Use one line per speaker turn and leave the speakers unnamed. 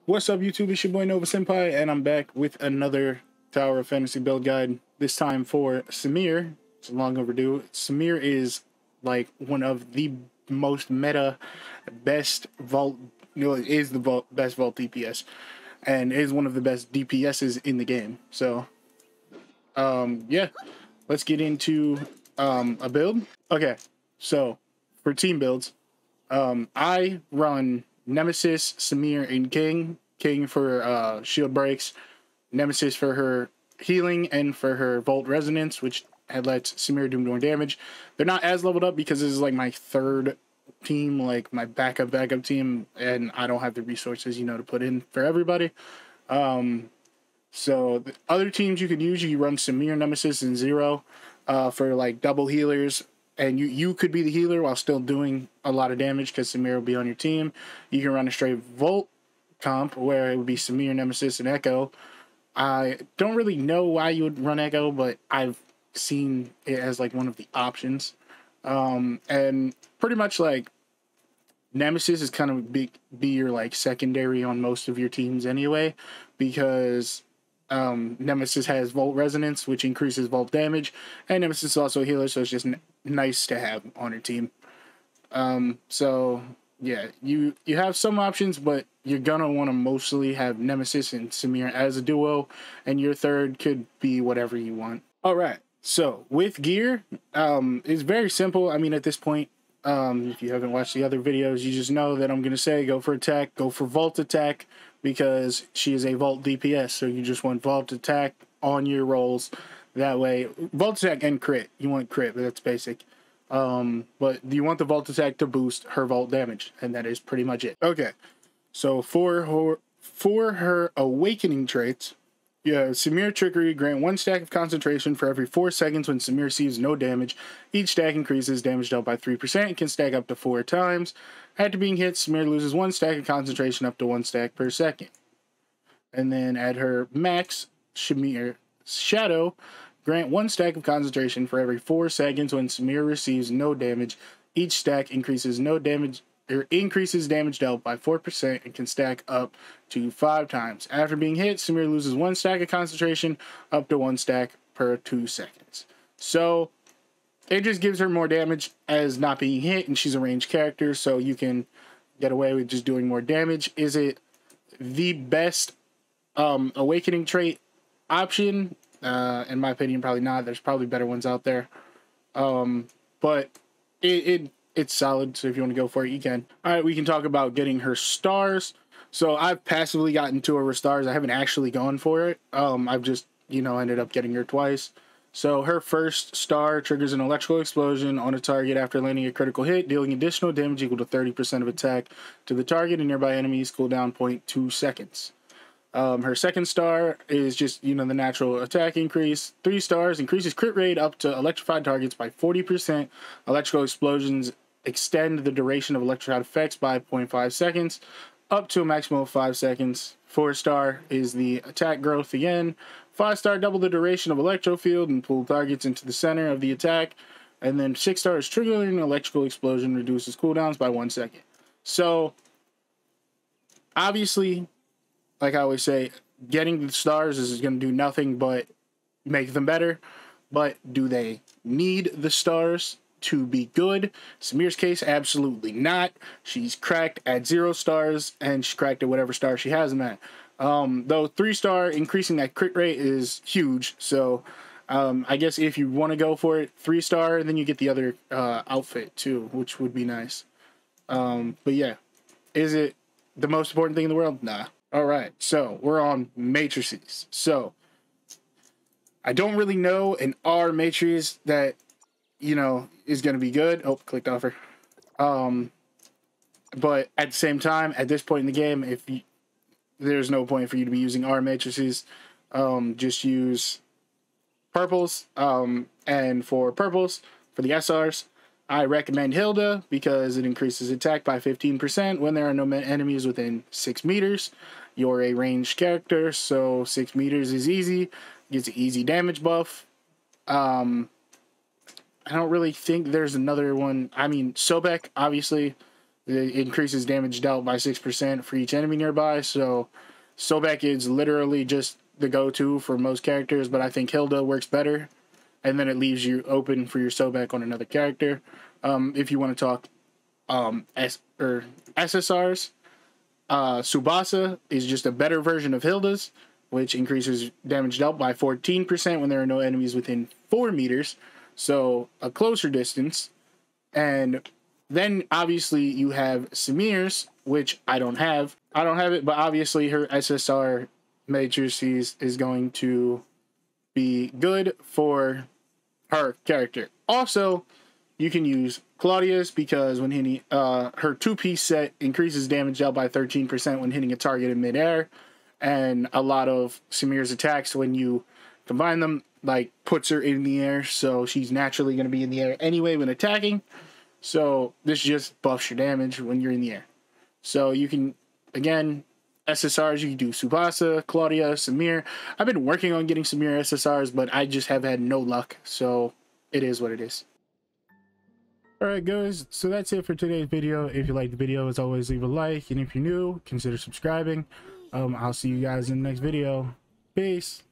What's up, YouTube? It's your boy Nova Senpai, and I'm back with another Tower of Fantasy build guide. This time for Samir. It's long overdue. Samir is like one of the most meta, best vault. Is the best vault DPS, and is one of the best DPSs in the game. So, yeah, let's get into a build. Okay, so for team builds, I run Nemesis, Samir, and King. King for shield breaks, Nemesis for her healing, and for her Volt Resonance, which lets Samir do more damage. They're not as leveled up because this is like my third team, like my backup team, and I don't have the resources, to put in for everybody. So the other teams you could use, you run Samir, Nemesis, and Zero for like double healers. And you could be the healer while still doing a lot of damage because Samir will be on your team. You can run a straight Volt comp where it would be Samir, Nemesis, and Echo. I don't really know why you would run Echo, but I've seen it as like one of the options. And pretty much like Nemesis is kind of be your like secondary on most of your teams anyway, because Nemesis has Volt Resonance, which increases Volt damage, and Nemesis is also a healer, so it's just nice to have on your team. So yeah, you have some options, but you're gonna want to mostly have Nemesis and Samir as a duo, and your third could be whatever you want. All right, so with gear, it's very simple. I mean, at this point, if you haven't watched the other videos, you just know that I'm gonna say go for attack, go for Volt attack, because she is a Vault DPS, so you just want Vault attack on your rolls. That way, Vault attack and crit. You want crit, but that's basic. But you want the Vault attack to boost her Vault damage, and that is pretty much it. Okay, so for her awakening traits, Samir Trickery, grant 1 stack of concentration for every 4 seconds when Samir receives no damage. Each stack increases damage dealt by 3% and can stack up to 4 times. After being hit, Samir loses 1 stack of concentration up to 1 stack per second. And then at her max, Samir Shadow, grant 1 stack of concentration for every 4 seconds when Samir receives no damage. Each stack increases damage dealt by 4% and can stack up to 5 times. After being hit, Samir loses 1 stack of concentration up to 1 stack per 2 seconds. So it just gives her more damage as not being hit, and she's a ranged character, so you can get away with just doing more damage. Is it the best awakening trait option? In my opinion, probably not. There's probably better ones out there. But it's solid, so if you want to go for it, you can. All right, we can talk about getting her stars. So I've passively gotten 2 of her stars. I haven't actually gone for it. I've just, ended up getting her twice. So her first star triggers an electrical explosion on a target after landing a critical hit, dealing additional damage equal to 30% of attack to the target and nearby enemies, cooldown 0.2 seconds. Her second star is just, the natural attack increase. 3 stars increases crit rate up to electrified targets by 40%. Electrical explosions extend the duration of electrified effects by 0.5 seconds, up to a maximum of 5 seconds. 4 star is the attack growth again. 5 star, double the duration of electro field and pull targets into the center of the attack. And then 6 star is triggering an electrical explosion, reduces cooldowns by 1 second. So, obviously, like I always say, getting the stars is going to do nothing but make them better. But do they need the stars to be good? Samir's case, absolutely not. She's cracked at 0 stars, and she's cracked at whatever star she has them at. Though 3 star, increasing that crit rate is huge. So I guess if you want to go for it, 3 star, then you get the other outfit too, which would be nice. But yeah, is it the most important thing in the world? Nah. All right, so we're on matrices. So I don't really know an R matrix that, is going to be good. Oh, clicked offer. But at the same time, at this point in the game, there's no point for you to be using R matrices. Just use purples. And for purples, for the SRs, I recommend Hilda because it increases attack by 15% when there are no enemies within 6 meters. You're a ranged character, so 6 meters is easy. Gets an easy damage buff. I don't really think there's another one. I mean, Sobek, obviously, It increases damage dealt by 6% for each enemy nearby. So Sobek is literally just the go-to for most characters, but I think Hilda works better. And then it leaves you open for your Sobek on another character. If you want to talk SSRs, Tsubasa is just a better version of Hilda's, which increases damage dealt by 14% when there are no enemies within 4 meters. So a closer distance. And then obviously you have Samir's, which I don't have. I don't have it, but obviously her SSR Matrices is going to be good for her character. Also, you can use Claudia's because when hitting her 2-piece set increases damage dealt by 13% when hitting a target in midair. And a lot of Samir's attacks, when you combine them, like puts her in the air, so she's naturally going to be in the air anyway when attacking. So this just buffs your damage when you're in the air. So you can, again, SSRs, you can do Tsubasa, Claudia, Samir. I've been working on getting Samir SSRs, but I just have had no luck. So it is what it is. Alright guys, so that's it for today's video. If you liked the video, as always, leave a like. And if you're new, consider subscribing. I'll see you guys in the next video. Peace.